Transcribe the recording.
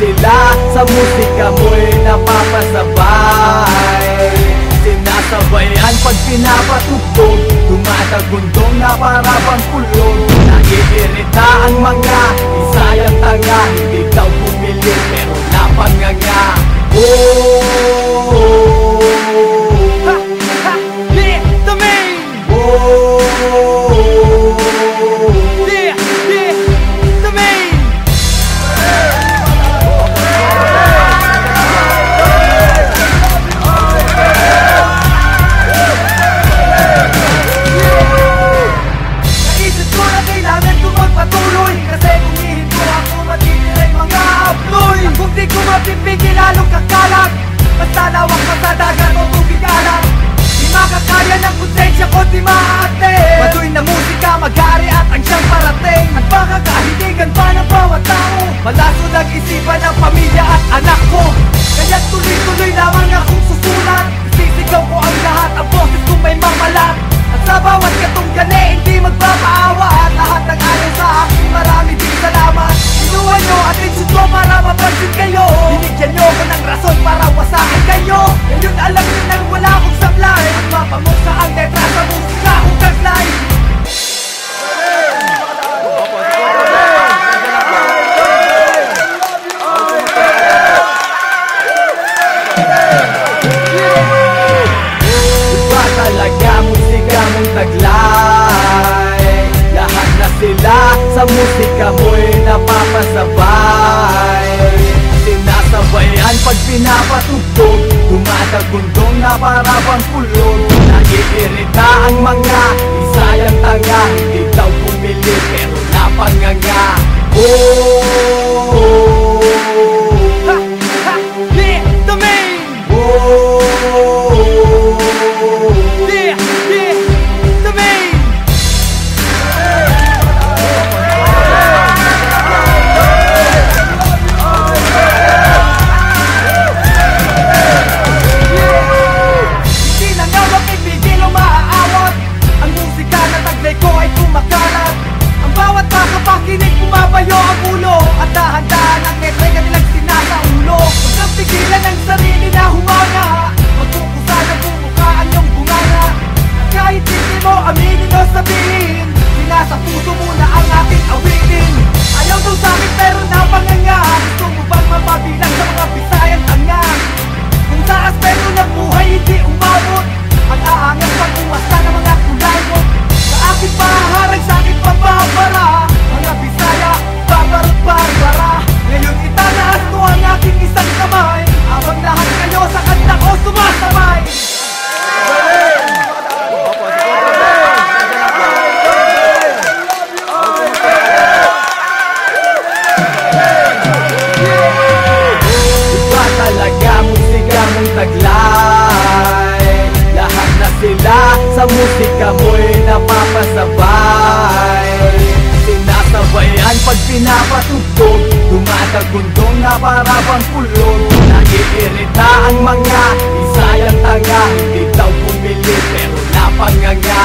sila sa musika mo'y napapasabay. Sinasabayan pag pinapatugtog, tumatagundong na para bang kulog. Naiirita ang mga isayang tanga, hindi daw bumili pero napanganga. Pipigil lalong kakalat, basta lawak pa sa dagat o tubig alam. Di makakaya ng konsensya ko, di maate. Maduy na musika, mag-ari at ang siyang parating. At baka kahilingan pa ng bawat tao, malasod ang isipan ng pamilya at anak ko. Kaya tuloy-tuloy lamang akong susulat, sisigaw ko ang lahat, ang boses kong may mamalat. At sa bawat katunggali, hindi magpapaawa. At lahat ng ayaw sa akin, marami din salamat. Inuwan nyo atensyon ko para mapansin kayo. Binigyan nyo ko ng rason para wasakin kayo. Ngayon alam nyo nang wala akong sablay, at mapamuksa ang letra sa musika kong taglay. Iba talaga musika mong taglay. Lahat na sila sa musika mo'y napapasabay. Sinasabayan pag pinapatugtog, tumatagundong na para bang kulog. Naiirita ang mga isayang tanga, hindi daw bumili pero napanganga. Pakinig, pumapayo ang ulo, at dahan-dahan ang letra kanilang sinasaulo. Huwag kang pigilan ang sarili na humanga, magkukusa na bumuka ang iyong bunganga. At kahit hindi mo aminin o sabihin, sinasa puso mo na ang aking awitin. Ayaw daw sa'kin pero napanganga, gusto mo bang mapabilang sa mga Bisayang tanga? Kung sa aspeto ng buhay hindi umabot, ang aangas pag umasta ng mga kulay mo. Sa aking paharang, sa aking pambabara, mga Bisaya, barbarot barbara. Ngayon itataas mo ang aking isang kamay, habang lahat kayo sa kanta ko sumasabay. Iba talaga musika mong taglay. Lahat na sila sa musika mo'y napapasabay. Sinasabayan pag pinapatugtog, tumatagundong na para bang kulog. Naiirita ang mga isayang tanga, hindi daw bumili pero napanganga.